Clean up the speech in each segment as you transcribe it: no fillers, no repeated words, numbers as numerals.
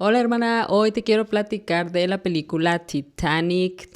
Hola hermana, hoy te quiero platicar de la película Titanic.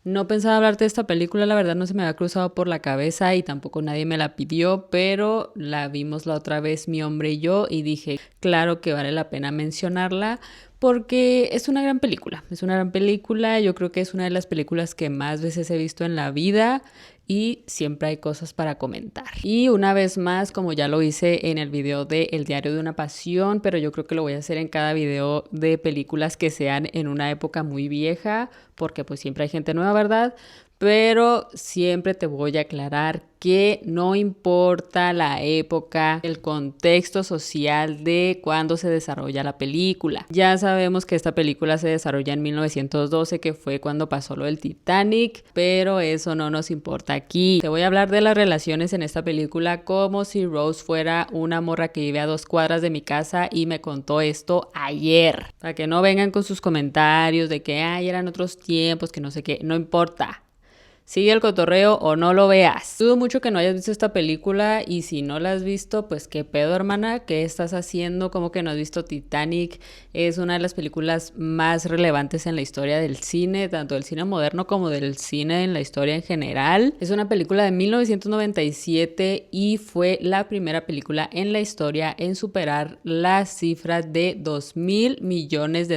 No pensaba hablarte de esta película, la verdad no se me había cruzado por la cabeza y tampoco nadie me la pidió, pero la vimos la otra vez mi hombre y yo y dije, claro que vale la pena mencionarla porque es una gran película. Es una gran película, yo creo que es una de las películas que más veces he visto en la vida y siempre hay cosas para comentar. Y una vez más, como ya lo hice en el video de El diario de una pasión, pero yo creo que lo voy a hacer en cada video de películas que sean en una época muy vieja, porque pues siempre hay gente nueva, ¿verdad? Pero siempre te voy a aclarar que no importa la época, el contexto social de cuando se desarrolla la película. Ya sabemos que esta película se desarrolla en 1912, que fue cuando pasó lo del Titanic, pero eso no nos importa aquí. Te voy a hablar de las relaciones en esta película como si Rose fuera una morra que vive a 2 cuadras de mi casa y me contó esto ayer. Para que no vengan con sus comentarios de que ay, eran otros tiempos, que no sé qué, no importa. Sigue el cotorreo o no lo veas. Dudo mucho que no hayas visto esta película y si no la has visto, pues qué pedo, hermana, ¿qué estás haciendo? ¿Cómo que no has visto Titanic? Es una de las películas más relevantes en la historia del cine, tanto del cine moderno como del cine en la historia en general. Es una película de 1997 y fue la primera película en la historia en superar la cifra de $2,000 millones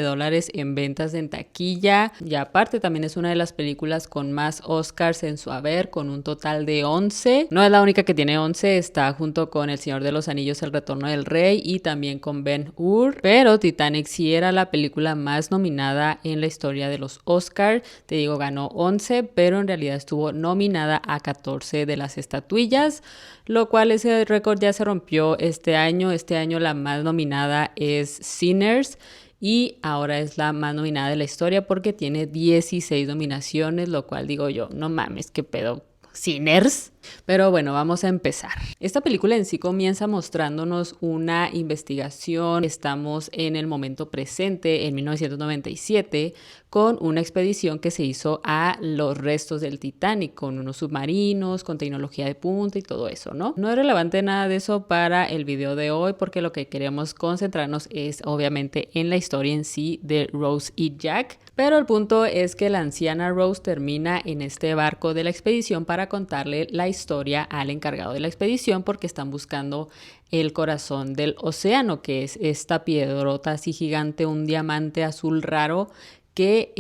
en ventas en taquilla. Y aparte también es una de las películas con más Oscars en su haber, con un total de 11. No es la única que tiene 11, está junto con El Señor de los Anillos, El Retorno del Rey y también con Ben-Hur. Pero Titanic sí era la película más nominada en la historia de los Oscars. Te digo, ganó 11, pero en realidad estuvo nominada a 14 de las estatuillas, lo cual ese récord ya se rompió este año. Este año la más nominada es Sinners. Y ahora es la más nominada de la historia porque tiene 16 nominaciones, lo cual digo yo, no mames, qué pedo, Sinners. Pero bueno, vamos a empezar. Esta película en sí comienza mostrándonos una investigación. Estamos en el momento presente, en 1997, con una expedición que se hizo a los restos del Titanic, con unos submarinos, con tecnología de punta y todo eso, ¿no? No es relevante nada de eso para el video de hoy porque lo que queremos concentrarnos es obviamente en la historia en sí de Rose y Jack. Pero el punto es que la anciana Rose termina en este barco de la expedición para contarle la historia al encargado de la expedición porque están buscando el corazón del océano, que es esta piedrota así gigante, un diamante azul raro que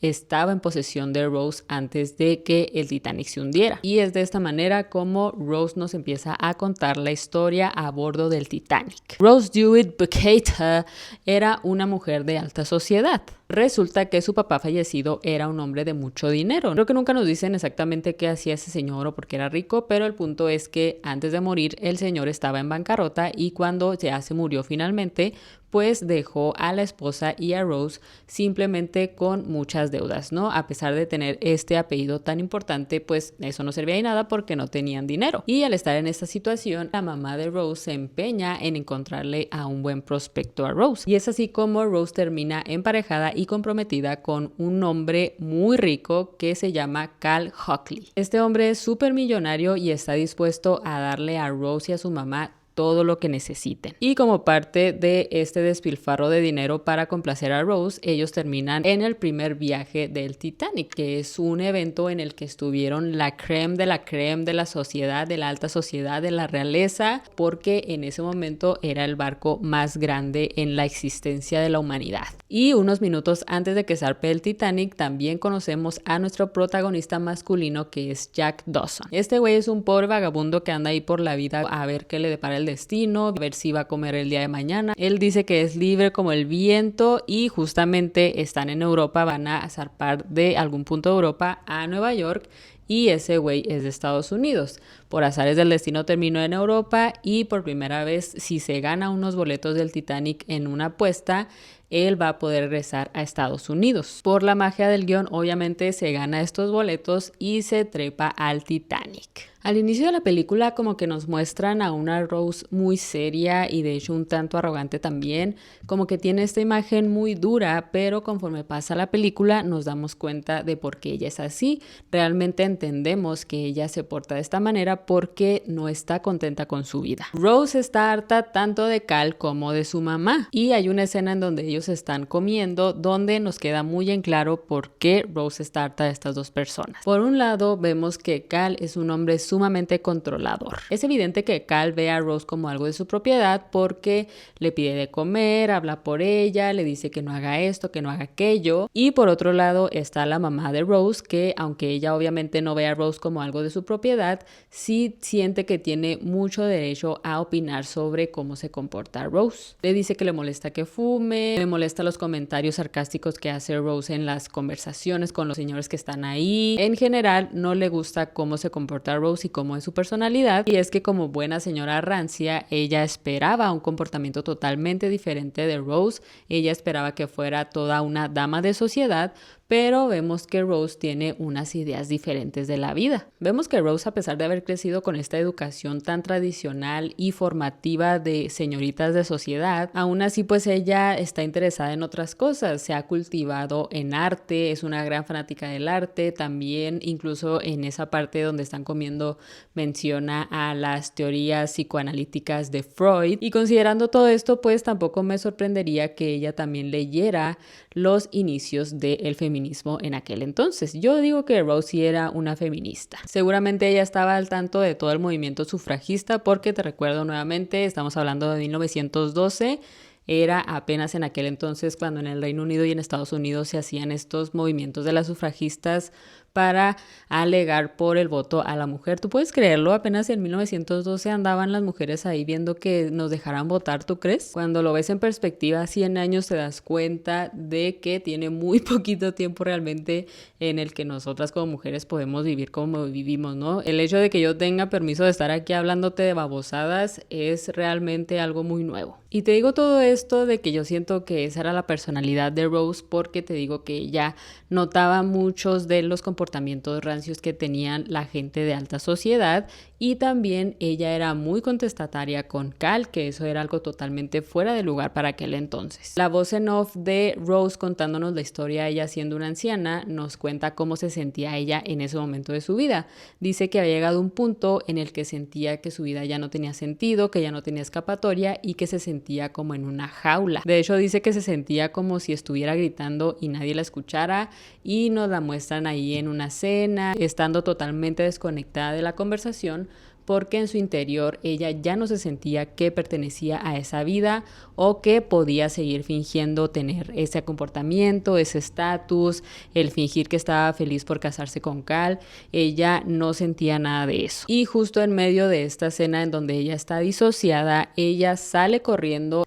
estaba en posesión de Rose antes de que el Titanic se hundiera. Y es de esta manera como Rose nos empieza a contar la historia a bordo del Titanic. Rose Dewitt Bukater era una mujer de alta sociedad. Resulta que su papá fallecido era un hombre de mucho dinero. Creo que nunca nos dicen exactamente qué hacía ese señor o por qué era rico, pero el punto es que antes de morir el señor estaba en bancarrota y cuando ya se murió finalmente, pues dejó a la esposa y a Rose simplemente con muchas deudas, ¿no? A pesar de tener este apellido tan importante, pues eso no servía de nada porque no tenían dinero. Y al estar en esta situación, la mamá de Rose se empeña en encontrarle a un buen prospecto a Rose. Y es así como Rose termina emparejada y comprometida con un hombre muy rico que se llama Cal Hockley. Este hombre es súper millonario y está dispuesto a darle a Rose y a su mamá todo lo que necesiten. Y como parte de este despilfarro de dinero para complacer a Rose, ellos terminan en el primer viaje del Titanic, que es un evento en el que estuvieron la crème de la sociedad, de la alta sociedad, de la realeza, porque en ese momento era el barco más grande en la existencia de la humanidad. Y unos minutos antes de que zarpe el Titanic, también conocemos a nuestro protagonista masculino, que es Jack Dawson. Este güey es un pobre vagabundo que anda ahí por la vida a ver qué le depara el destino, a ver si va a comer el día de mañana. Él dice que es libre como el viento y justamente están en Europa, van a zarpar de algún punto de Europa a Nueva York y ese güey es de Estados Unidos. Por azares del destino terminó en Europa y por primera vez, si se gana unos boletos del Titanic en una apuesta, él va a poder regresar a Estados Unidos. Por la magia del guión, obviamente se gana estos boletos y se trepa al Titanic. Al inicio de la película como que nos muestran a una Rose muy seria y de hecho un tanto arrogante también, como que tiene esta imagen muy dura, pero conforme pasa la película nos damos cuenta de por qué ella es así. Realmente entendemos que ella se porta de esta manera porque no está contenta con su vida. Rose está harta tanto de Cal como de su mamá y hay una escena en donde ellos están comiendo donde nos queda muy en claro por qué Rose está harta de estas dos personas. Por un lado vemos que Cal es un hombre sumamente controlador. Es evidente que Cal ve a Rose como algo de su propiedad porque le pide de comer, habla por ella, le dice que no haga esto, que no haga aquello. Y por otro lado está la mamá de Rose que, aunque ella obviamente no ve a Rose como algo de su propiedad, sí siente que tiene mucho derecho a opinar sobre cómo se comporta Rose. Le dice que le molesta que fume, le molesta los comentarios sarcásticos que hace Rose en las conversaciones con los señores que están ahí. En general no le gusta cómo se comporta Rose y cómo es su personalidad, y es que como buena señora rancia, ella esperaba un comportamiento totalmente diferente de Rose. Ella esperaba que fuera toda una dama de sociedad, pero vemos que Rose tiene unas ideas diferentes de la vida. Vemos que Rose, a pesar de haber crecido con esta educación tan tradicional y formativa de señoritas de sociedad, aún así pues ella está interesada en otras cosas. Se ha cultivado en arte, es una gran fanática del arte, también incluso en esa parte donde están comiendo menciona a las teorías psicoanalíticas de Freud, y considerando todo esto pues tampoco me sorprendería que ella también leyera los inicios del feminismo en aquel entonces. Yo digo que Rosie era una feminista. Seguramente ella estaba al tanto de todo el movimiento sufragista porque, te recuerdo nuevamente, estamos hablando de 1912. Era apenas en aquel entonces cuando en el Reino Unido y en Estados Unidos se hacían estos movimientos de las sufragistas para alegar por el voto a la mujer. ¿Tú puedes creerlo? Apenas en 1912 andaban las mujeres ahí viendo que nos dejaran votar, ¿tú crees? Cuando lo ves en perspectiva, 100 años, te das cuenta de que tiene muy poquito tiempo realmente en el que nosotras como mujeres podemos vivir como vivimos, ¿no? El hecho de que yo tenga permiso de estar aquí hablándote de babosadas es realmente algo muy nuevo. Y te digo todo esto de que yo siento que esa era la personalidad de Rose porque te digo que ella notaba muchos de los comportamientos rancios que tenían la gente de alta sociedad, y también ella era muy contestataria con Cal, que eso era algo totalmente fuera de lugar para aquel entonces. La voz en off de Rose contándonos la historia, ella siendo una anciana, nos cuenta cómo se sentía ella en ese momento de su vida. Dice que había llegado a un punto en el que sentía que su vida ya no tenía sentido, que ya no tenía escapatoria y que se sentía como en una jaula. De hecho, dice que se sentía como si estuviera gritando y nadie la escuchara, y nos la muestran ahí en una cena, estando totalmente desconectada de la conversación, porque en su interior ella ya no se sentía que pertenecía a esa vida o que podía seguir fingiendo tener ese comportamiento, ese estatus, el fingir que estaba feliz por casarse con Cal. Ella no sentía nada de eso. Y justo en medio de esta escena en donde ella está disociada, ella sale corriendo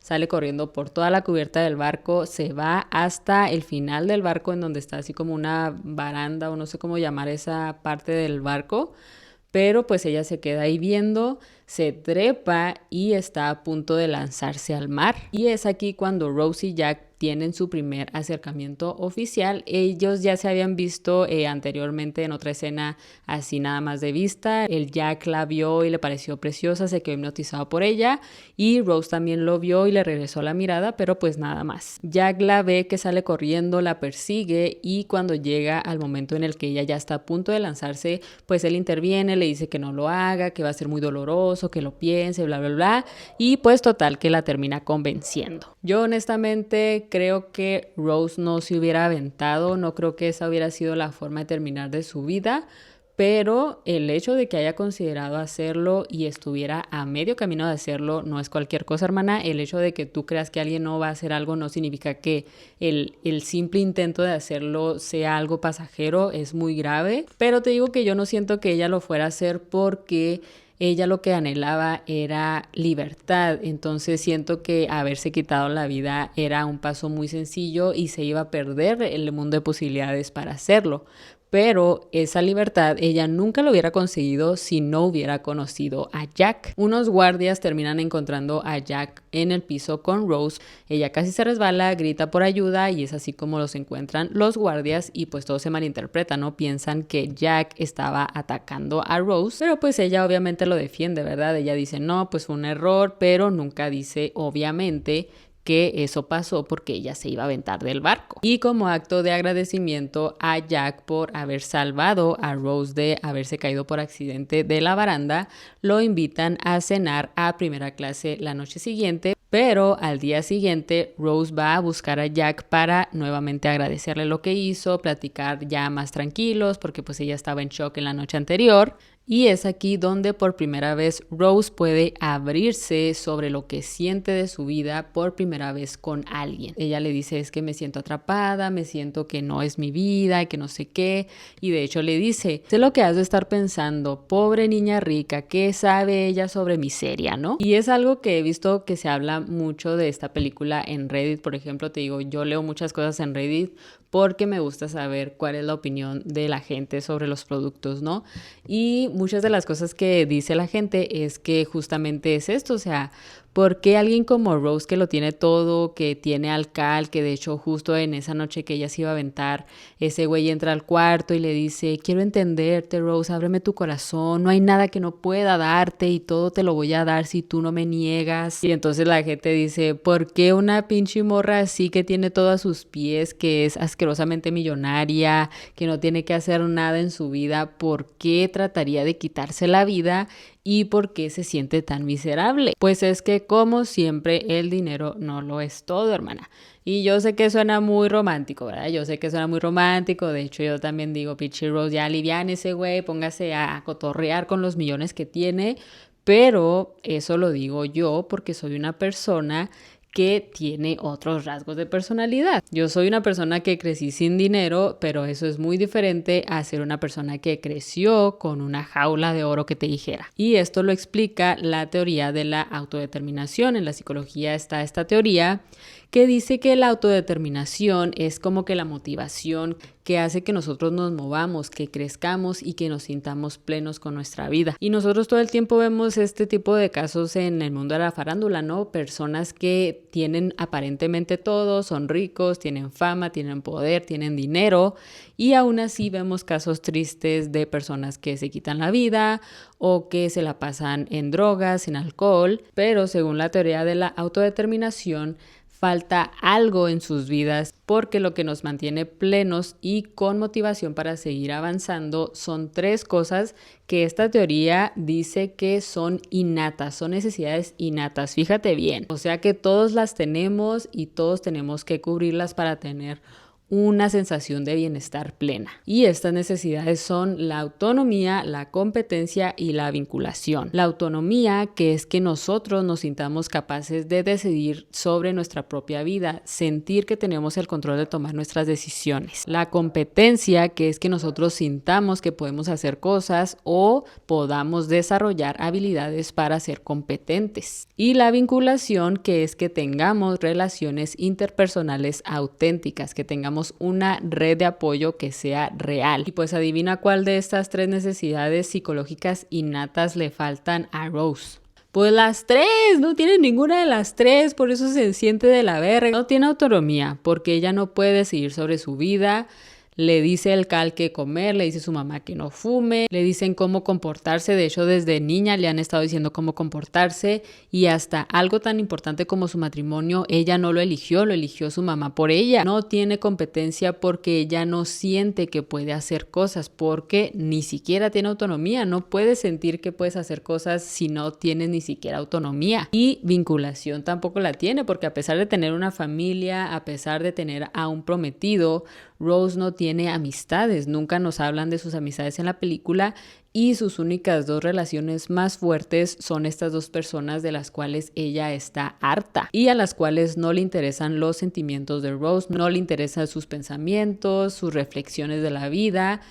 por toda la cubierta del barco, se va hasta el final del barco en donde está así como una baranda o no sé cómo llamar esa parte del barco. Pero pues ella se queda ahí viendo, se trepa y está a punto de lanzarse al mar. Y es aquí cuando Rose y Jack tienen su primer acercamiento oficial. Ellos ya se habían visto anteriormente en otra escena así nada más de vista. El Jack la vio y le pareció preciosa, se quedó hipnotizado por ella, y Rose también lo vio y le regresó la mirada, pero pues nada más. Jack la ve que sale corriendo, la persigue, y cuando llega al momento en el que ella ya está a punto de lanzarse, pues él interviene, le dice que no lo haga, que va a ser muy doloroso, que lo piense, bla, bla, bla, y pues total que la termina convenciendo. Yo honestamente creo que Rose no se hubiera aventado, no creo que esa hubiera sido la forma de terminar de su vida, pero el hecho de que haya considerado hacerlo y estuviera a medio camino de hacerlo no es cualquier cosa, hermana. El hecho de que tú creas que alguien no va a hacer algo no significa que el simple intento de hacerlo sea algo pasajero, es muy grave. Pero te digo que yo no siento que ella lo fuera a hacer porque ella lo que anhelaba era libertad, entonces siento que haberse quitado la vida era un paso muy sencillo y se iba a perder el mundo de posibilidades para hacerlo. pero esa libertad ella nunca lo hubiera conseguido si no hubiera conocido a Jack. Unos guardias terminan encontrando a Jack en el piso con Rose. Ella casi se resbala, grita por ayuda y es así como los encuentran los guardias y pues todo se malinterpreta, ¿no? Piensan que Jack estaba atacando a Rose, pero pues ella obviamente lo defiende, ¿verdad? Ella dice, no, pues fue un error, pero nunca dice obviamente que eso pasó porque ella se iba a aventar del barco. Y como acto de agradecimiento a Jack por haber salvado a Rose de haberse caído por accidente de la baranda, lo invitan a cenar a primera clase la noche siguiente, pero al día siguiente Rose va a buscar a Jack para nuevamente agradecerle lo que hizo, platicar ya más tranquilos porque pues ella estaba en shock en la noche anterior. Y es aquí donde por primera vez Rose puede abrirse sobre lo que siente de su vida por primera vez con alguien. Ella le dice, es que me siento atrapada, me siento que no es mi vida y que no sé qué. Y de hecho le dice, sé lo que has de estar pensando, pobre niña rica, ¿qué sabe ella sobre miseria, no? Y es algo que he visto que se habla mucho de esta película en Reddit, por ejemplo, te digo, yo leo muchas cosas en Reddit porque me gusta saber cuál es la opinión de la gente sobre los productos, ¿no? Y muchas de las cosas que dice la gente es que justamente es esto, o sea, ¿por qué alguien como Rose que lo tiene todo, que tiene al Cal, que de hecho justo en esa noche que ella se iba a aventar, ese güey entra al cuarto y le dice, quiero entenderte Rose, ábreme tu corazón, no hay nada que no pueda darte y todo te lo voy a dar si tú no me niegas? Y entonces la gente dice, ¿por qué una pinche morra así que tiene todo a sus pies, que es asquerosamente millonaria, que no tiene que hacer nada en su vida, por qué trataría de quitarse la vida? ¿Y por qué se siente tan miserable? Pues es que como siempre el dinero no lo es todo, hermana. Y yo sé que suena muy romántico, ¿verdad? Yo sé que suena muy romántico. De hecho, yo también digo, Pichi Rose, ya aliviane ese güey, póngase a cotorrear con los millones que tiene. Pero eso lo digo yo porque soy una persona que tiene otros rasgos de personalidad. Yo soy una persona que crecí sin dinero, pero eso es muy diferente a ser una persona que creció con una jaula de oro que te dijera. Y esto lo explica la teoría de la autodeterminación. En la psicología está esta teoría que dice que la autodeterminación es como que la motivación que hace que nosotros nos movamos, que crezcamos y que nos sintamos plenos con nuestra vida. Y nosotros todo el tiempo vemos este tipo de casos en el mundo de la farándula, ¿no? Personas que tienen aparentemente todo, son ricos, tienen fama, tienen poder, tienen dinero y aún así vemos casos tristes de personas que se quitan la vida o que se la pasan en drogas, en alcohol, pero según la teoría de la autodeterminación, falta algo en sus vidas porque lo que nos mantiene plenos y con motivación para seguir avanzando son tres cosas que esta teoría dice que son innatas, son necesidades innatas, fíjate bien. O sea que todos las tenemos y todos tenemos que cubrirlas para tener una sensación de bienestar plena. Y estas necesidades son la autonomía, la competencia y la vinculación. La autonomía, que es que nosotros nos sintamos capaces de decidir sobre nuestra propia vida, sentir que tenemos el control de tomar nuestras decisiones. La competencia, que es que nosotros sintamos que podemos hacer cosas o podamos desarrollar habilidades para ser competentes. Y la vinculación, que es que tengamos relaciones interpersonales auténticas, que tengamos una red de apoyo que sea real. Y pues adivina cuál de estas tres necesidades psicológicas innatas le faltan a Rose. Pues las tres, no tiene ninguna de las tres, por eso se siente de la verga. No tiene autonomía, porque ella no puede decidir sobre su vida. Le dice el Cal qué comer, le dice su mamá que no fume, le dicen cómo comportarse, de hecho desde niña le han estado diciendo cómo comportarse y hasta algo tan importante como su matrimonio, ella no lo eligió su mamá por ella. No tiene competencia porque ella no siente que puede hacer cosas, porque ni siquiera tiene autonomía, no puedes sentir que puedes hacer cosas si no tienes ni siquiera autonomía. Y vinculación tampoco la tiene, porque a pesar de tener una familia, a pesar de tener a un prometido, Rose no tiene amistades, nunca nos hablan de sus amistades en la película y sus únicas dos relaciones más fuertes son estas dos personas de las cuales ella está harta y a las cuales no le interesan los sentimientos de Rose, no le interesan sus pensamientos, sus reflexiones de la vida.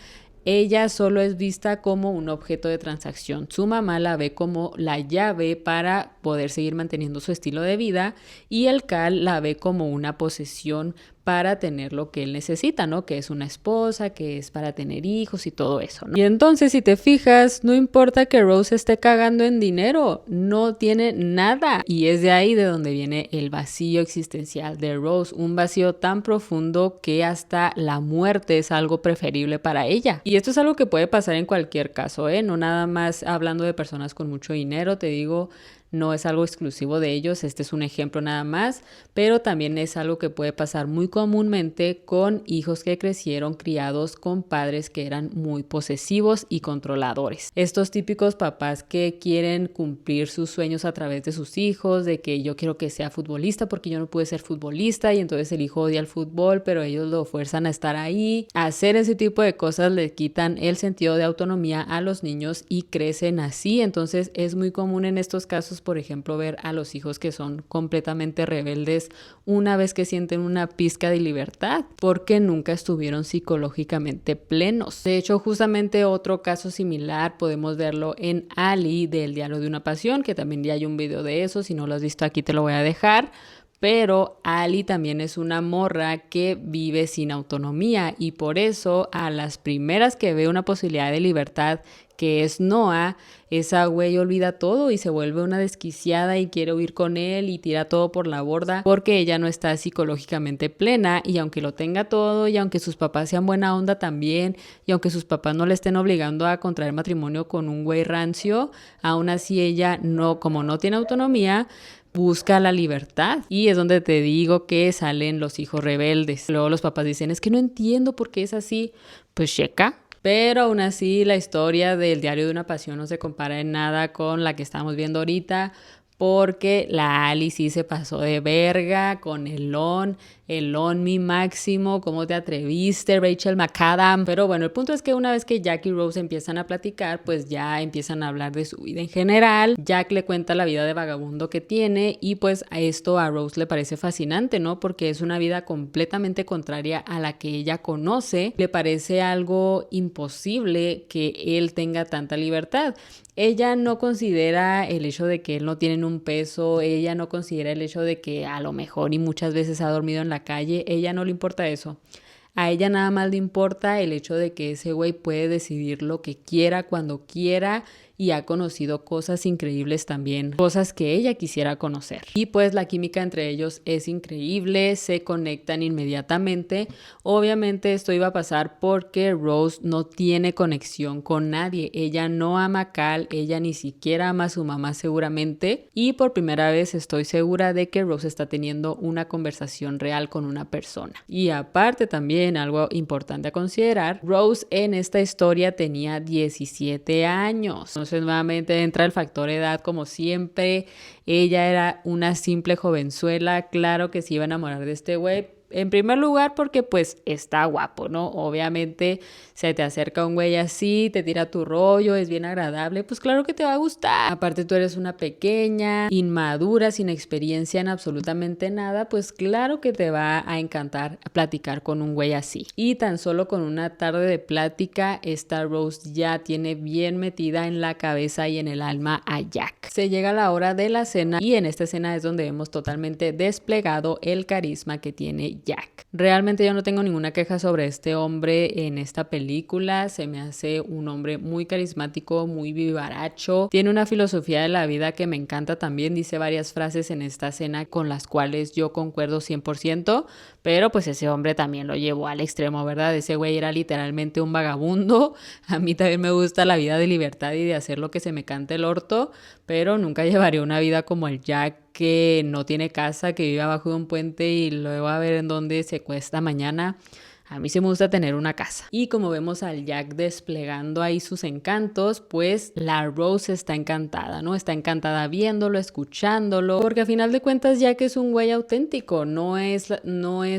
Ella solo es vista como un objeto de transacción. Su mamá la ve como la llave para poder seguir manteniendo su estilo de vida y el Cal la ve como una posesión para tener lo que él necesita, ¿no? Que es una esposa, que es para tener hijos y todo eso, ¿no? Y entonces, si te fijas, no importa que Rose esté cagando en dinero, no tiene nada. Y es de ahí de donde viene el vacío existencial de Rose, un vacío tan profundo que hasta la muerte es algo preferible para ella. Y esto es algo que puede pasar en cualquier caso, ¿eh? No nada más hablando de personas con mucho dinero, te digo, no es algo exclusivo de ellos, este es un ejemplo nada más, pero también es algo que puede pasar muy comúnmente con hijos que crecieron criados con padres que eran muy posesivos y controladores. Estos típicos papás que quieren cumplir sus sueños a través de sus hijos, de que yo quiero que sea futbolista porque yo no pude ser futbolista y entonces el hijo odia el fútbol, pero ellos lo fuerzan a estar ahí. Hacer ese tipo de cosas le quitan el sentido de autonomía a los niños y crecen así, entonces es muy común en estos casos, por ejemplo, ver a los hijos que son completamente rebeldes una vez que sienten una pizca de libertad, porque nunca estuvieron psicológicamente plenos. De hecho, justamente otro caso similar podemos verlo en Ali del Diario de una Pasión, que también ya hay un video de eso, si no lo has visto aquí te lo voy a dejar. Pero Ali también es una morra que vive sin autonomía y por eso a las primeras que ve una posibilidad de libertad, que es Noah, esa güey olvida todo y se vuelve una desquiciada y quiere huir con él y tira todo por la borda porque ella no está psicológicamente plena, y aunque lo tenga todo y aunque sus papás sean buena onda también y aunque sus papás no le estén obligando a contraer matrimonio con un güey rancio, aún así ella no, como no tiene autonomía, busca la libertad, y es donde te digo que salen los hijos rebeldes. Luego los papás dicen, es que no entiendo por qué es así. Pues checa. Pero aún así la historia del Diario de una Pasión no se compara en nada con la que estamos viendo ahorita, porque la Ali sí se pasó de verga con el mi máximo, ¿cómo te atreviste, Rachel McAdam? Pero bueno, el punto es que una vez que Jack y Rose empiezan a platicar, pues ya empiezan a hablar de su vida en general. Jack le cuenta la vida de vagabundo que tiene y pues a esto a Rose le parece fascinante, ¿no? Porque es una vida completamente contraria a la que ella conoce. Le parece algo imposible que él tenga tanta libertad. Ella no considera el hecho de que él no tiene un peso, ella no considera el hecho de que a lo mejor y muchas veces ha dormido en la calle, ella no le importa eso. A ella nada más le importa el hecho de que ese güey puede decidir lo que quiera, cuando quiera, y ha conocido cosas increíbles también, cosas que ella quisiera conocer. Y pues la química entre ellos es increíble, se conectan inmediatamente. Obviamente esto iba a pasar porque Rose no tiene conexión con nadie. Ella no ama a Cal, ella ni siquiera ama a su mamá seguramente. Y por primera vez estoy segura de que Rose está teniendo una conversación real con una persona. Y aparte también algo importante a considerar, Rose en esta historia tenía 17 años. Entonces nuevamente entra el factor edad como siempre. Ella era una simple jovenzuela, claro que se iba a enamorar de este güey. En primer lugar porque pues está guapo, ¿no? Obviamente se te acerca un güey así, te tira tu rollo, es bien agradable, pues claro que te va a gustar. Aparte tú eres una pequeña, inmadura, sin experiencia en absolutamente nada, pues claro que te va a encantar platicar con un güey así. Y tan solo con una tarde de plática, esta Rose ya tiene bien metida en la cabeza y en el alma a Jack. Se llega la hora de la cena y en esta escena es donde vemos totalmente desplegado el carisma que tiene Jack. Realmente yo no tengo ninguna queja sobre este hombre en esta película. Se me hace un hombre muy carismático, muy vivaracho. Tiene una filosofía de la vida que me encanta también. Dice varias frases en esta escena con las cuales yo concuerdo 100%, pero pues ese hombre también lo llevó al extremo, ¿verdad? Ese güey era literalmente un vagabundo. A mí también me gusta la vida de libertad y de hacer lo que se me cante el orto, pero nunca llevaría una vida como el Jack, que no tiene casa, que vive abajo de un puente y luego a ver en dónde se cuesta mañana. A mí sí me gusta tener una casa. Y como vemos al Jack desplegando ahí sus encantos, pues la Rose está encantada, ¿no? Está encantada viéndolo, escuchándolo, porque a final de cuentas Jack es un güey auténtico, no es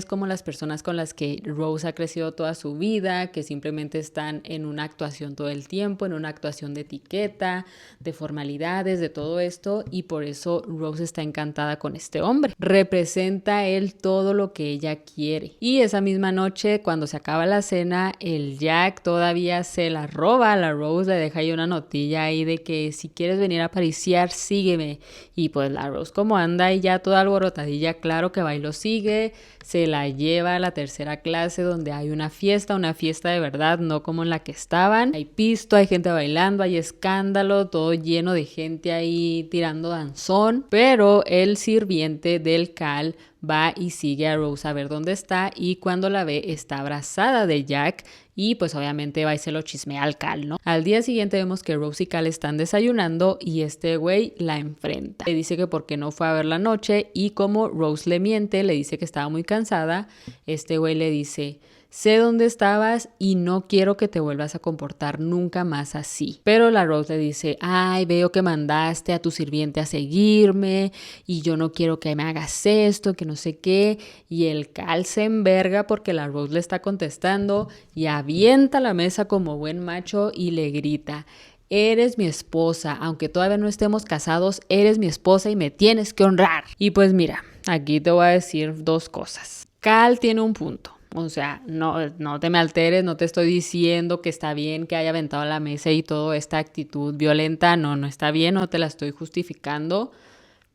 como las personas con las que Rose ha crecido toda su vida, que simplemente están en una actuación todo el tiempo, en una actuación de etiqueta, de formalidades, de todo esto, y por eso Rose está encantada con este hombre. Representa él todo lo que ella quiere. Y esa misma noche finalmente, cuando se acaba la cena, el Jack todavía se la roba a la Rose, le deja ahí una notilla ahí de que si quieres venir a acariciar, sígueme. Y pues la Rose, como anda ahí ya toda alborotadilla, claro que va y lo sigue, se la lleva a la tercera clase donde hay una fiesta de verdad, no como en la que estaban. Hay pisto, hay gente bailando, hay escándalo, todo lleno de gente ahí tirando danzón, pero el sirviente del Cal va y sigue a Rose a ver dónde está, y cuando la ve está abrazada de Jack y pues obviamente va y se lo chismea al Cal, ¿no? Al día siguiente vemos que Rose y Cal están desayunando y este güey la enfrenta. Le dice que por qué no fue a ver la noche, y como Rose le miente, le dice que estaba muy cansada, este güey le dice: sé dónde estabas y no quiero que te vuelvas a comportar nunca más así. Pero la Rose le dice: ay, veo que mandaste a tu sirviente a seguirme y yo no quiero que me hagas esto, que no sé qué. Y el Cal se enverga porque la Rose le está contestando y avienta la mesa como buen macho y le grita: eres mi esposa, aunque todavía no estemos casados, eres mi esposa y me tienes que honrar. Y pues mira, aquí te voy a decir dos cosas. Cal tiene un punto. O sea, no te me alteres, no te estoy diciendo que está bien que haya aventado la mesa y toda esta actitud violenta, no está bien, no te la estoy justificando,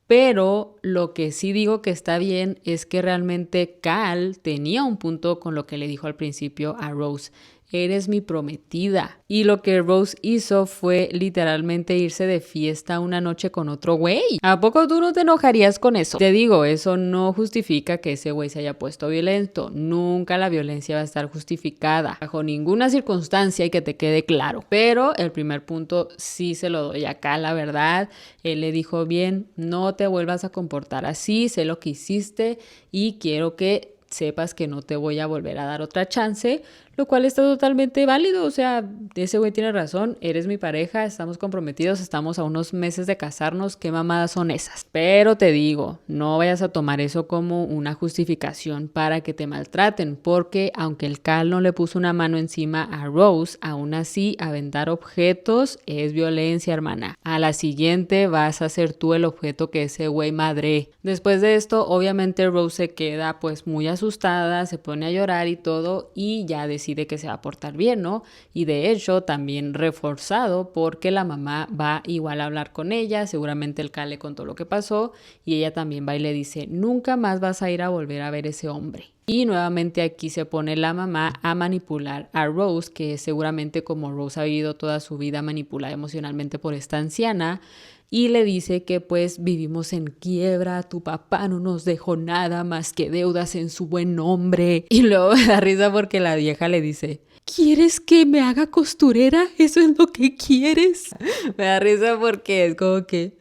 pero lo que sí digo que está bien es que realmente Cal tenía un punto con lo que le dijo al principio a Rose: eres mi prometida. Y lo que Rose hizo fue literalmente irse de fiesta una noche con otro güey. ¿A poco tú no te enojarías con eso? Te digo, eso no justifica que ese güey se haya puesto violento. Nunca la violencia va a estar justificada, bajo ninguna circunstancia, y que te quede claro. Pero el primer punto sí se lo doy acá, la verdad. Él le dijo: bien, no te vuelvas a comportar así, sé lo que hiciste y quiero que sepas que no te voy a volver a dar otra chance, lo cual está totalmente válido. O sea, ese güey tiene razón, eres mi pareja, estamos comprometidos, estamos a unos meses de casarnos, ¿qué mamadas son esas? Pero te digo, no vayas a tomar eso como una justificación para que te maltraten, porque aunque el Cal no le puso una mano encima a Rose, aún así aventar objetos es violencia, hermana. A la siguiente vas a ser tú el objeto que ese güey madre. Después de esto, obviamente Rose se queda pues muy asustada, se pone a llorar y todo, y ya decide que se va a portar bien, ¿no? Y de hecho también reforzado porque la mamá va igual a hablar con ella, seguramente el Cal le contó lo que pasó y ella también va y le dice: nunca más vas a ir a volver a ver ese hombre. Y nuevamente aquí se pone la mamá a manipular a Rose, que seguramente, como Rose ha vivido toda su vida manipulada emocionalmente por esta anciana, y le dice que pues vivimos en quiebra, tu papá no nos dejó nada más que deudas en su buen nombre. Y luego me da risa porque la vieja le dice: ¿quieres que me haga costurera? ¿Eso es lo que quieres? Me da risa porque es como que: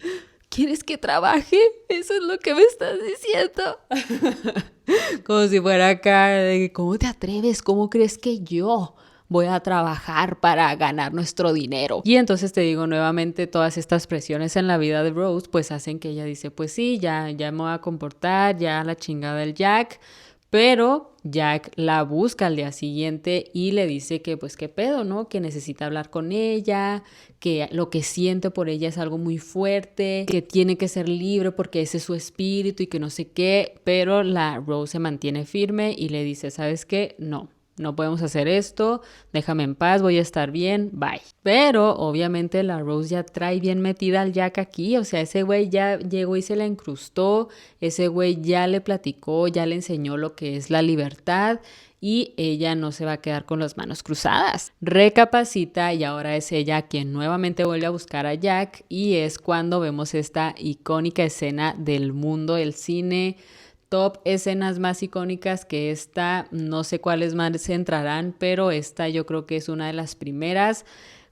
¿quieres que trabaje? ¿Eso es lo que me estás diciendo? Como si fuera acá de: ¿cómo te atreves? ¿Cómo crees que yo voy a trabajar para ganar nuestro dinero? Y entonces te digo, nuevamente todas estas presiones en la vida de Rose pues hacen que ella dice: pues sí, ya me voy a comportar, ya la chingada del Jack. Pero Jack la busca al día siguiente y le dice que pues qué pedo, ¿no? Que necesita hablar con ella, que lo que siente por ella es algo muy fuerte, que tiene que ser libre porque ese es su espíritu y que no sé qué. Pero la Rose se mantiene firme y le dice: ¿sabes qué? No podemos hacer esto, déjame en paz, voy a estar bien, bye. Pero obviamente la Rose ya trae bien metida al Jack aquí, o sea, ese güey ya llegó y se la incrustó, ese güey ya le platicó, ya le enseñó lo que es la libertad, y ella no se va a quedar con las manos cruzadas. Recapacita y ahora es ella quien nuevamente vuelve a buscar a Jack, y es cuando vemos esta icónica escena del mundo del cine. Top escenas más icónicas, que esta, no sé cuáles más se entrarán, pero esta yo creo que es una de las primeras,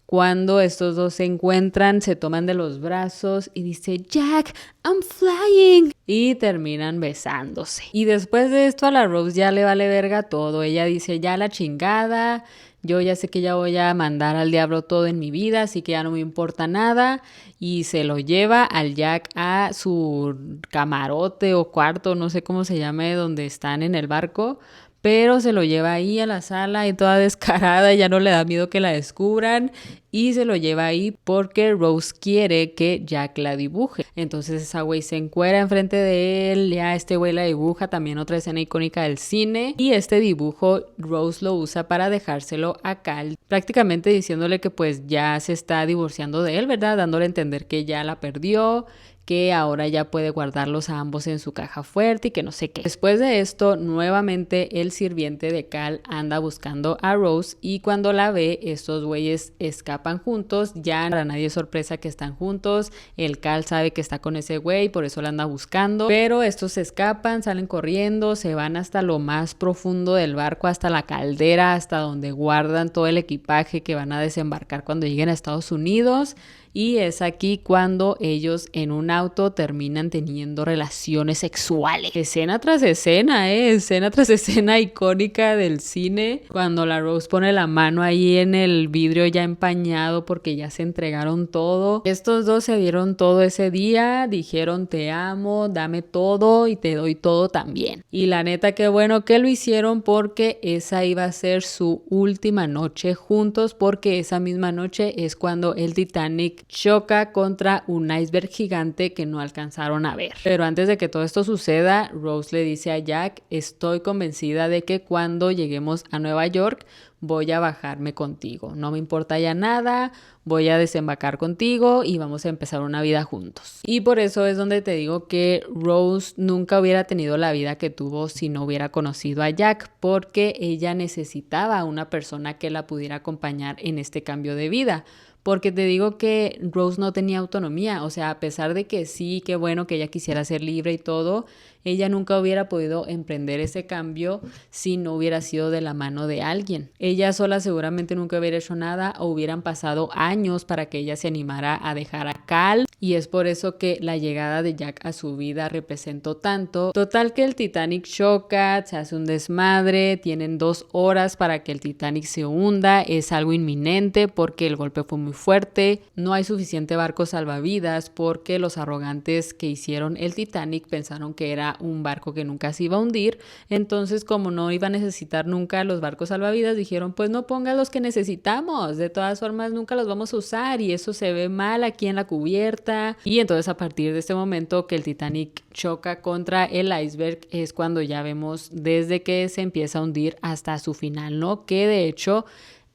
cuando estos dos se encuentran, se toman de los brazos y dice: Jack, I'm flying. Y terminan besándose. Y después de esto a la Rose ya le vale verga todo. Ella dice: ya la chingada, yo ya sé que ya voy a mandar al diablo todo en mi vida, así que ya no me importa nada. Y se lo lleva al Jack a su camarote o cuarto, no sé cómo se llame, donde están en el barco. pero se lo lleva ahí a la sala y toda descarada, ya no le da miedo que la descubran y se lo lleva ahí porque Rose quiere que Jack la dibuje. Entonces esa güey se encuera enfrente de él, ya este güey la dibuja, también otra escena icónica del cine, y este dibujo Rose lo usa para dejárselo a Cal, prácticamente diciéndole que pues ya se está divorciando de él, ¿verdad? Dándole a entender que ya la perdió, que ahora ya puede guardarlos a ambos en su caja fuerte y que no sé qué. Después de esto, nuevamente el sirviente de Cal anda buscando a Rose y cuando la ve, estos güeyes escapan juntos. Ya para nadie es sorpresa que están juntos. El Cal sabe que está con ese güey, por eso la anda buscando. Pero estos se escapan, salen corriendo, se van hasta lo más profundo del barco, hasta la caldera, hasta donde guardan todo el equipaje que van a desembarcar cuando lleguen a Estados Unidos. Y es aquí cuando ellos en un auto terminan teniendo relaciones sexuales. Escena tras escena, escena tras escena icónica del cine. Cuando la Rose pone la mano ahí en el vidrio ya empañado porque ya se entregaron todo. Estos dos se dieron todo ese día, dijeron te amo, dame todo y te doy todo también. Y la neta qué bueno que lo hicieron porque esa iba a ser su última noche juntos, porque esa misma noche es cuando el Titanic choca contra un iceberg gigante que no alcanzaron a ver. Pero antes de que todo esto suceda, Rose le dice a Jack, estoy convencida de que cuando lleguemos a Nueva York voy a bajarme contigo. No me importa ya nada, voy a desembarcar contigo y vamos a empezar una vida juntos. Y por eso es donde te digo que Rose nunca hubiera tenido la vida que tuvo si no hubiera conocido a Jack, porque ella necesitaba a una persona que la pudiera acompañar en este cambio de vida. Porque te digo que Rose no tenía autonomía, o sea, a pesar de que sí, qué bueno que ella quisiera ser libre y todo, ella nunca hubiera podido emprender ese cambio si no hubiera sido de la mano de alguien. Ella sola seguramente nunca hubiera hecho nada o hubieran pasado años para que ella se animara a dejar a Cal, y es por eso que la llegada de Jack a su vida representó tanto. Total que el Titanic choca, se hace un desmadre, tienen 2 horas para que el Titanic se hunda, es algo inminente porque el golpe fue muy fuerte, no hay suficiente barco salvavidas porque los arrogantes que hicieron el Titanic pensaron que era un barco que nunca se iba a hundir, entonces como no iba a necesitar nunca los barcos salvavidas, dijeron pues no pongas los que necesitamos, de todas formas nunca los vamos a usar y eso se ve mal aquí en la cubierta. Y entonces a partir de este momento que el Titanic choca contra el iceberg es cuando ya vemos desde que se empieza a hundir hasta su final, ¿no? Que de hecho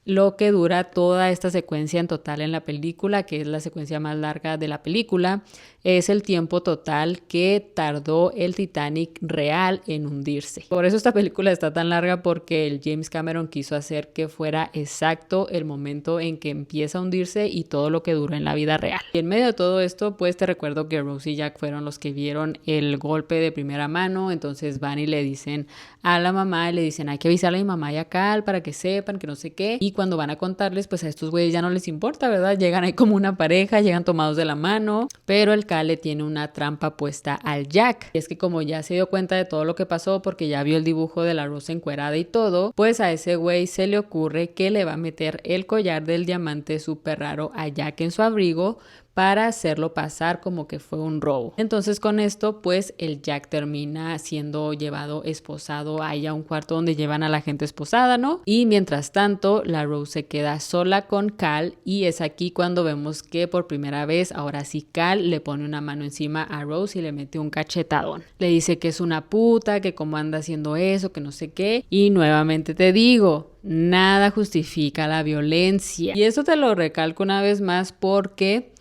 lo que dura toda esta secuencia en total en la película, que es la secuencia más larga de la película, es el tiempo total que tardó el Titanic real en hundirse. Por eso esta película está tan larga, porque el James Cameron quiso hacer que fuera exacto el momento en que empieza a hundirse y todo lo que duró en la vida real. Y en medio de todo esto, pues te recuerdo que Rose y Jack fueron los que vieron el golpe de primera mano, entonces van y le dicen a la mamá y le dicen hay que avisarle a mi mamá y a Cal para que sepan que no sé qué, y cuando van a contarles pues a estos güeyes ya no les importa, ¿verdad? Llegan ahí como una pareja, llegan tomados de la mano, pero el Cal le tiene una trampa puesta al Jack. Y es que como ya se dio cuenta de todo lo que pasó porque ya vio el dibujo de la Rose encuerada y todo, pues a ese güey se le ocurre que le va a meter el collar del diamante súper raro a Jack en su abrigo para hacerlo pasar como que fue un robo. Entonces con esto pues el Jack termina siendo llevado esposado ahí a un cuarto donde llevan a la gente esposada, ¿no? Y mientras tanto la Rose se queda sola con Cal, y es aquí cuando vemos que por primera vez ahora sí Cal le pone una mano encima a Rose y le mete un cachetadón. Le dice que es una puta, que cómo anda haciendo eso, que no sé qué, y nuevamente te digo, nada justifica la violencia. Y eso te lo recalco una vez más porque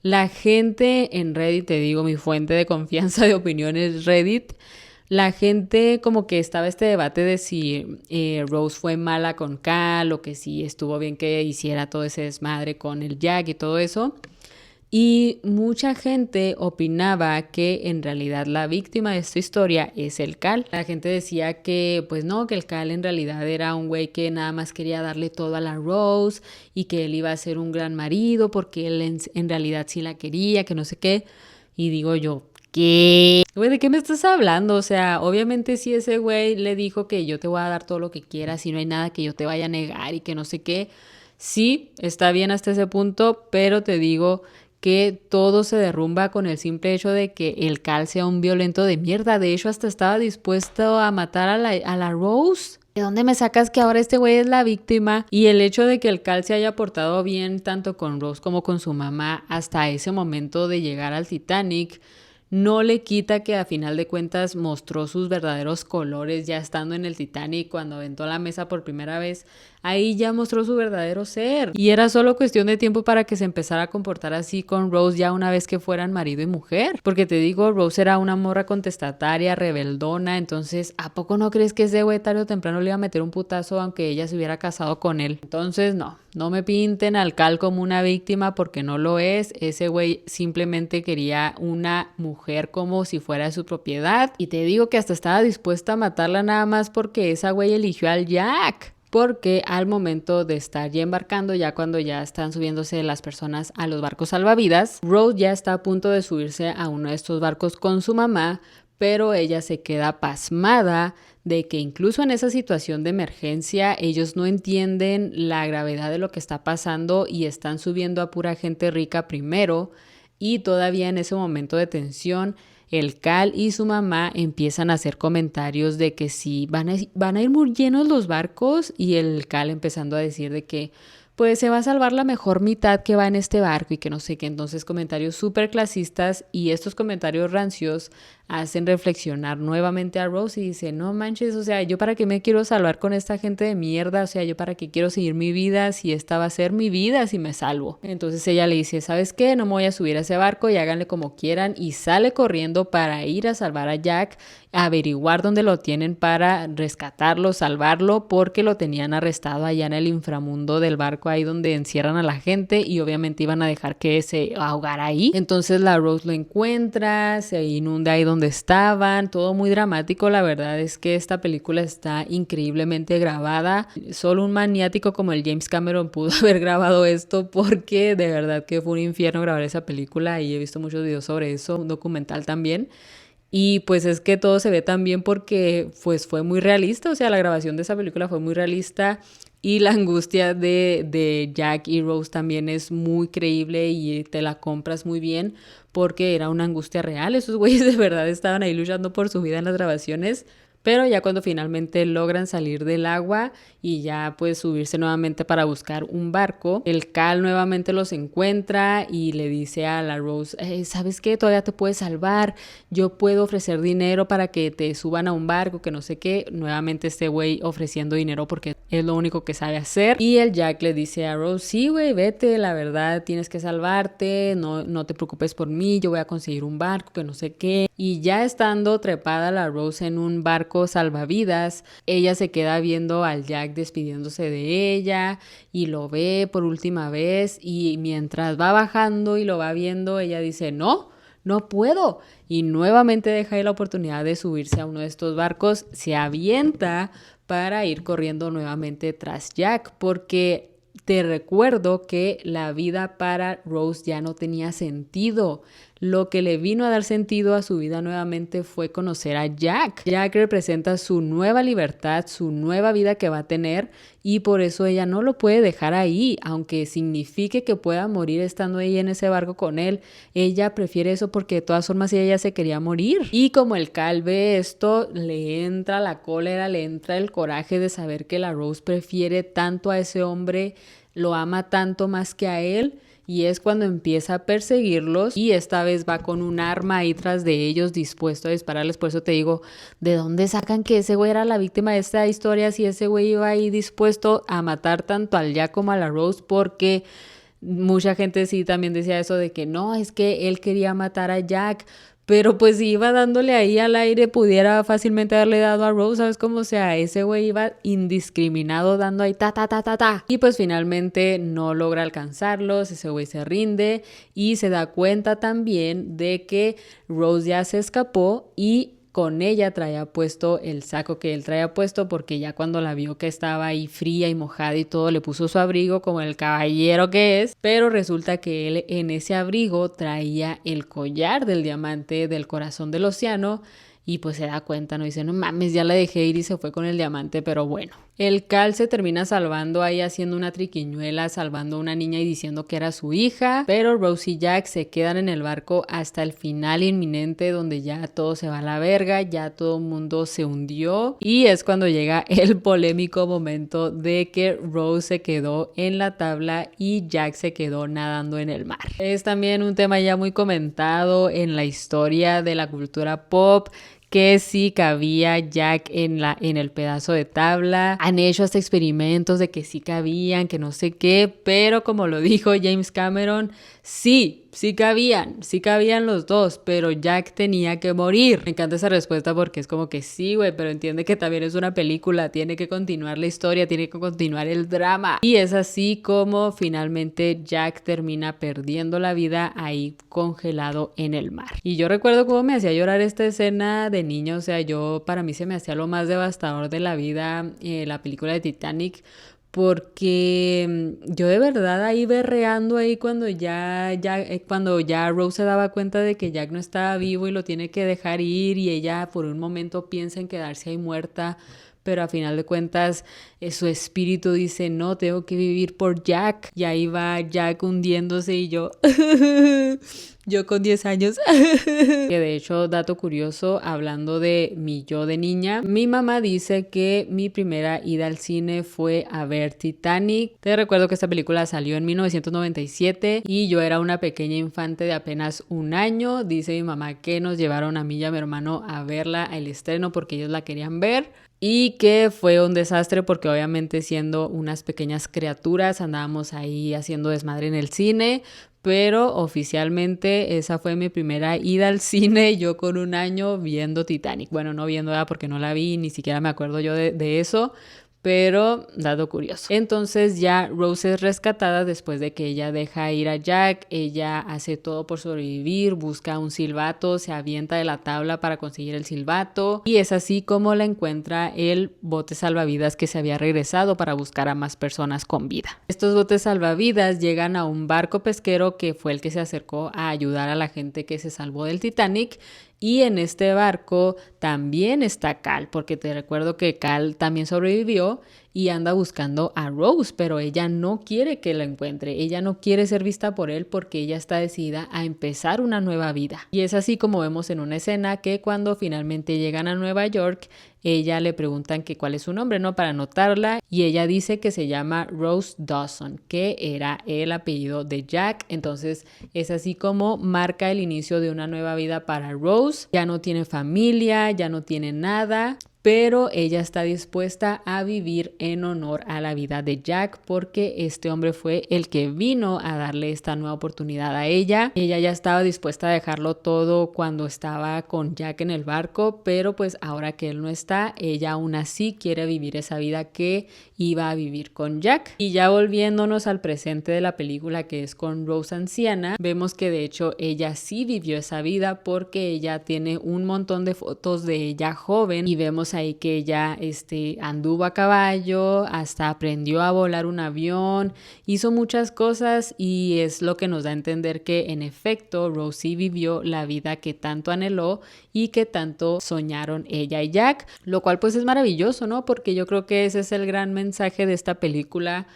la gente en Reddit, te digo, mi fuente de confianza de opiniones Reddit, la gente como que estaba este debate de si Rose fue mala con Cal o que si estuvo bien que hiciera todo ese desmadre con el Jack y todo eso. Y mucha gente opinaba que en realidad la víctima de esta historia es el Cal. La gente decía que pues no, que el Cal en realidad era un güey que nada más quería darle todo a la Rose y que él iba a ser un gran marido porque él en realidad sí la quería, que no sé qué. Y digo yo, ¿qué? Güey, ¿de qué me estás hablando? O sea, obviamente si ese güey le dijo que yo te voy a dar todo lo que quieras y no hay nada que yo te vaya a negar y que no sé qué, sí, está bien hasta ese punto, pero te digo que todo se derrumba con el simple hecho de que el Cal sea un violento de mierda. De hecho, hasta estaba dispuesto a matar a la Rose. ¿De dónde me sacas que ahora este güey es la víctima? Y el hecho de que el Cal se haya portado bien tanto con Rose como con su mamá hasta ese momento de llegar al Titanic no le quita que a final de cuentas mostró sus verdaderos colores ya estando en el Titanic cuando aventó la mesa por primera vez. Ahí ya mostró su verdadero ser. Y era solo cuestión de tiempo para que se empezara a comportar así con Rose ya una vez que fueran marido y mujer. Porque te digo, Rose era una morra contestataria, rebeldona. Entonces, ¿a poco no crees que ese güey tarde o temprano le iba a meter un putazo aunque ella se hubiera casado con él? Entonces, no me pinten al Cal como una víctima porque no lo es. Ese güey simplemente quería una mujer como si fuera su propiedad. Y te digo que hasta estaba dispuesta a matarla nada más porque esa güey eligió al Jack. Porque al momento de estar ya embarcando, ya cuando ya están subiéndose las personas a los barcos salvavidas, Rose ya está a punto de subirse a uno de estos barcos con su mamá, pero ella se queda pasmada de que incluso en esa situación de emergencia ellos no entienden la gravedad de lo que está pasando y están subiendo a pura gente rica primero, y todavía en ese momento de tensión el Cal y su mamá empiezan a hacer comentarios de que sí, van a ir muy llenos los barcos, y el Cal empezando a decir de que pues se va a salvar la mejor mitad que va en este barco y que no sé qué. Entonces comentarios súper clasistas, y estos comentarios rancios hacen reflexionar nuevamente a Rose y dice, no manches, o sea, yo para qué me quiero salvar con esta gente de mierda, o sea, yo para qué quiero seguir mi vida si esta va a ser mi vida si me salvo. Entonces ella le dice, ¿sabes qué? No me voy a subir a ese barco y háganle como quieran, y sale corriendo para ir a salvar a Jack, averiguar dónde lo tienen para rescatarlo, salvarlo, porque lo tenían arrestado allá en el inframundo del barco, ahí donde encierran a la gente, y obviamente iban a dejar que se ahogara ahí. Entonces la Rose lo encuentra, se inunda ahí donde estaban, todo muy dramático. La verdad es que esta película está increíblemente grabada. Solo un maniático como el James Cameron pudo haber grabado esto, porque de verdad que fue un infierno grabar esa película, y he visto muchos videos sobre eso, un documental también. Y pues es que todo se ve tan bien porque pues fue muy realista, o sea, la grabación de esa película fue muy realista, y la angustia de Jack y Rose también es muy creíble y te la compras muy bien porque era una angustia real. Esos güeyes de verdad estaban ahí luchando por su vida en las grabaciones. Pero ya cuando finalmente logran salir del agua y ya pues subirse nuevamente para buscar un barco, el Cal nuevamente los encuentra y le dice a la Rose, ¿sabes qué? Todavía te puedes salvar, yo puedo ofrecer dinero para que te suban a un barco, que no sé qué. Nuevamente este güey ofreciendo dinero porque es lo único que sabe hacer. Y el Jack le dice a Rose, sí güey, vete, la verdad tienes que salvarte, no te preocupes por mí, yo voy a conseguir un barco, que no sé qué. Y ya estando trepada la Rose en un barco salvavidas, ella se queda viendo al Jack despidiéndose de ella y lo ve por última vez, y mientras va bajando y lo va viendo, ella dice, no puedo, y nuevamente deja ahí la oportunidad de subirse a uno de estos barcos, se avienta para ir corriendo nuevamente tras Jack, porque te recuerdo que la vida para Rose ya no tenía sentido. Lo que le vino a dar sentido a su vida nuevamente fue conocer a Jack. Jack representa su nueva libertad, su nueva vida que va a tener, y por eso ella no lo puede dejar ahí, aunque signifique que pueda morir estando ahí en ese barco con él. Ella prefiere eso porque de todas formas ella se quería morir. Y como el Cal ve esto, le entra la cólera, le entra el coraje de saber que la Rose prefiere tanto a ese hombre, lo ama tanto más que a él. Y es cuando empieza a perseguirlos, y esta vez va con un arma ahí tras de ellos dispuesto a dispararles. Por eso te digo, ¿de dónde sacan que ese güey era la víctima de esta historia si ese güey iba ahí dispuesto a matar tanto al Jack como a la Rose? Porque mucha gente sí también decía eso de que no, es que él quería matar a Jack, pero pues si iba dándole ahí al aire, pudiera fácilmente haberle dado a Rose, ¿sabes cómo? O sea, ese güey iba indiscriminado dando ahí ta, ta, ta, ta, ta. Y pues finalmente no logra alcanzarlos, ese güey se rinde y se da cuenta también de que Rose ya se escapó, y con ella traía puesto el saco que él traía puesto, porque ya cuando la vio que estaba ahí fría y mojada y todo, le puso su abrigo como el caballero que es, pero resulta que él en ese abrigo traía el collar del diamante del corazón del océano, y pues se da cuenta, no dice, no mames, ya la dejé ir y se fue con el diamante, pero bueno. El Cal se termina salvando ahí haciendo una triquiñuela, salvando a una niña y diciendo que era su hija, pero Rose y Jack se quedan en el barco hasta el final inminente donde ya todo se va a la verga, ya todo el mundo se hundió y es cuando llega el polémico momento de que Rose se quedó en la tabla y Jack se quedó nadando en el mar. Es también un tema ya muy comentado en la historia de la cultura pop, que sí cabía Jack en el pedazo de tabla. Han hecho hasta experimentos de que sí cabían, que no sé qué, pero como lo dijo James Cameron, sí cabían los dos, pero Jack tenía que morir. Me encanta esa respuesta porque es como que sí, güey, pero entiende que también es una película, tiene que continuar la historia, tiene que continuar el drama. Y es así como finalmente Jack termina perdiendo la vida ahí congelado en el mar. Y yo recuerdo cómo me hacía llorar esta escena de niño, o sea, para mí se me hacía lo más devastador de la vida, la película de Titanic, porque yo de verdad ahí berreando ahí cuando cuando ya Rose se daba cuenta de que Jack no estaba vivo y lo tiene que dejar ir y ella por un momento piensa en quedarse ahí muerta, pero a final de cuentas su espíritu dice no, tengo que vivir por Jack y ahí va Jack hundiéndose y yo yo con 10 años. Que de hecho, dato curioso, hablando de mi yo de niña, mi mamá dice que mi primera ida al cine fue a ver Titanic. Te recuerdo que esta película salió en 1997 y yo era una pequeña infante de apenas 1 año. Dice mi mamá que nos llevaron a mí y a mi hermano a verla al estreno porque ellos la querían ver. Y que fue un desastre porque obviamente siendo unas pequeñas criaturas andábamos ahí haciendo desmadre en el cine, pero oficialmente esa fue mi primera ida al cine, yo con 1 año viendo Titanic. Bueno, no viéndola porque no la vi, ni siquiera me acuerdo yo de eso, pero dato curioso. Entonces ya Rose es rescatada después de que ella deja ir a Jack, ella hace todo por sobrevivir, busca un silbato, se avienta de la tabla para conseguir el silbato y es así como la encuentra el bote salvavidas que se había regresado para buscar a más personas con vida. Estos botes salvavidas llegan a un barco pesquero que fue el que se acercó a ayudar a la gente que se salvó del Titanic. Y en este barco también está Cal, porque te recuerdo que Cal también sobrevivió y anda buscando a Rose, pero ella no quiere que la encuentre, ella no quiere ser vista por él porque ella está decidida a empezar una nueva vida. Y es así como vemos en una escena que cuando finalmente llegan a Nueva York, ella le preguntan que cuál es su nombre, ¿no? Para anotarla y ella dice que se llama Rose Dawson, que era el apellido de Jack. Entonces es así como marca el inicio de una nueva vida para Rose. Ya no tiene familia, ya no tiene nada, pero ella está dispuesta a vivir en honor a la vida de Jack porque este hombre fue el que vino a darle esta nueva oportunidad a ella. Ella ya estaba dispuesta a dejarlo todo cuando estaba con Jack en el barco, pero pues ahora que él no está, ella aún así quiere vivir esa vida que iba a vivir con Jack. Y ya volviéndonos al presente de la película, que es con Rose anciana, vemos que de hecho ella sí vivió esa vida porque ella tiene un montón de fotos de ella joven y vemos ahí que ella anduvo a caballo, hasta aprendió a volar un avión, hizo muchas cosas y es lo que nos da a entender que en efecto Rosie vivió la vida que tanto anheló y que tanto soñaron ella y Jack, lo cual pues es maravilloso, ¿no? Porque yo creo que ese es el gran mensaje de esta película,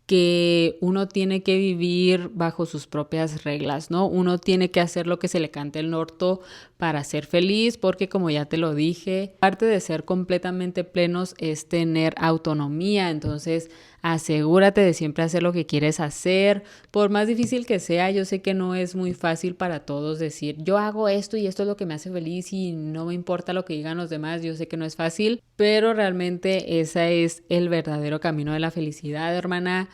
que uno tiene que vivir bajo sus propias reglas, ¿no? Uno tiene que hacer lo que se le cante el orto para ser feliz, porque como ya te lo dije, parte de ser completamente plenos es tener autonomía, entonces asegúrate de siempre hacer lo que quieres hacer, por más difícil que sea. Yo sé que no es muy fácil para todos decir, yo hago esto y esto es lo que me hace feliz y no me importa lo que digan los demás, yo sé que no es fácil, pero realmente ese es el verdadero camino de la felicidad, hermana.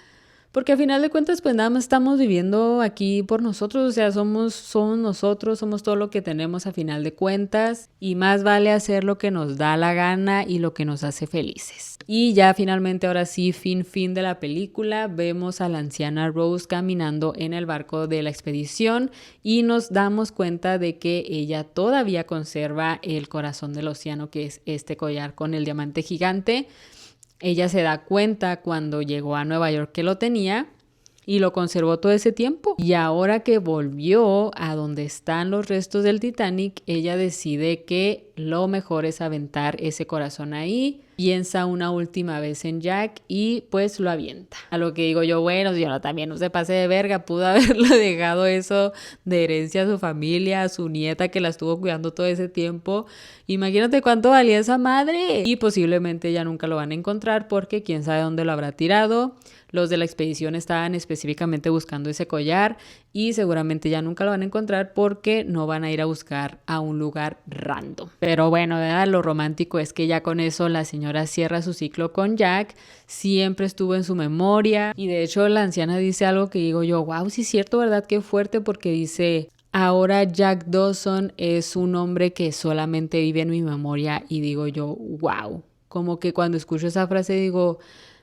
Porque al final de cuentas, pues nada más estamos viviendo aquí por nosotros, o sea, somos nosotros, somos todo lo que tenemos a final de cuentas y más vale hacer lo que nos da la gana y lo que nos hace felices. Y ya finalmente, ahora sí, fin de la película, vemos a la anciana Rose caminando en el barco de la expedición y nos damos cuenta de que ella todavía conserva el corazón del océano, que es este collar con el diamante gigante. Ella se da cuenta cuando llegó a Nueva York que lo tenía y lo conservó todo ese tiempo. Y ahora que volvió a donde están los restos del Titanic, ella decide que lo mejor es aventar ese corazón ahí piensa una última vez en Jack y pues lo avienta. A lo que digo yo, bueno, yo también no se pase de verga, pudo haberlo dejado eso de herencia a su familia, a su nieta que la estuvo cuidando todo ese tiempo. Imagínate cuánto valía esa madre. Y posiblemente ya nunca lo van a encontrar porque quién sabe dónde lo habrá tirado. Los de la expedición estaban específicamente buscando ese collar y seguramente ya nunca lo van a encontrar porque no van a ir a buscar a un lugar random. Pero bueno, ¿verdad? Lo romántico es que ya con eso la señora cierra su ciclo con Jack, siempre estuvo en su memoria y de hecho la anciana dice algo que digo yo, wow, sí es cierto, ¿verdad? Qué fuerte, porque dice: ahora Jack Dawson es un hombre que solamente vive en mi memoria. Y digo yo, wow, como que cuando escucho esa frase digo,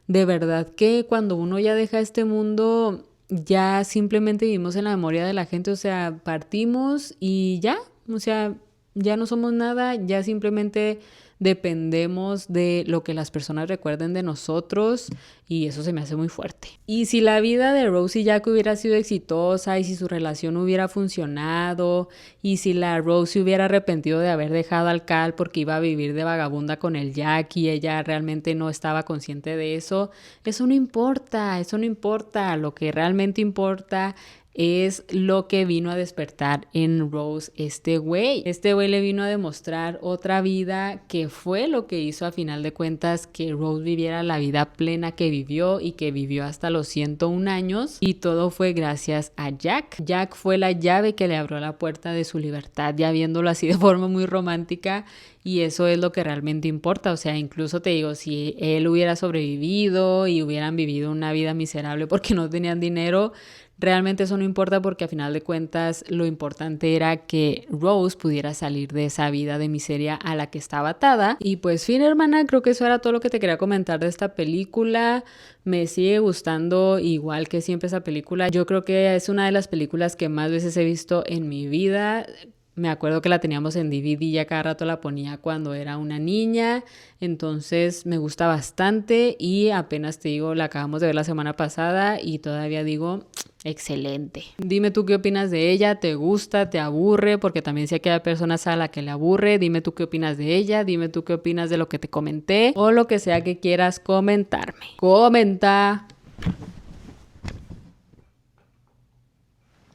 de verdad que cuando uno ya deja este mundo, ya simplemente vivimos en la memoria de la gente, o sea, partimos y ya, o sea, ya no somos nada, ya simplemente dependemos de lo que las personas recuerden de nosotros y eso se me hace muy fuerte. Y si la vida de Rose y Jack hubiera sido exitosa y si su relación hubiera funcionado y si la Rose se hubiera arrepentido de haber dejado al Cal porque iba a vivir de vagabunda con el Jack y ella realmente no estaba consciente de eso, eso no importa, eso no importa. Lo que realmente importa es lo que vino a despertar en Rose este güey. Este güey le vino a demostrar otra vida, que fue lo que hizo a final de cuentas que Rose viviera la vida plena que vivió y que vivió hasta los 101 años. Y todo fue gracias a Jack. Jack fue la llave que le abrió la puerta de su libertad, ya viéndolo así de forma muy romántica. Y eso es lo que realmente importa. O sea, incluso te digo, si él hubiera sobrevivido y hubieran vivido una vida miserable porque no tenían dinero, realmente eso no importa, porque a final de cuentas lo importante era que Rose pudiera salir de esa vida de miseria a la que estaba atada. Y pues fin, hermana, creo que eso era todo lo que te quería comentar de esta película. Me sigue gustando igual que siempre esa película. Yo creo que es una de las películas que más veces he visto en mi vida. Me acuerdo que la teníamos en DVD y ya cada rato la ponía cuando era una niña, entonces me gusta bastante y apenas te digo, la acabamos de ver la semana pasada y todavía digo, excelente. Dime tú qué opinas de ella, ¿te gusta, te aburre? Porque también sé que hay personas a la que le aburre. Dime tú qué opinas de ella, dime tú qué opinas de lo que te comenté o lo que sea que quieras comentarme. ¡Comenta!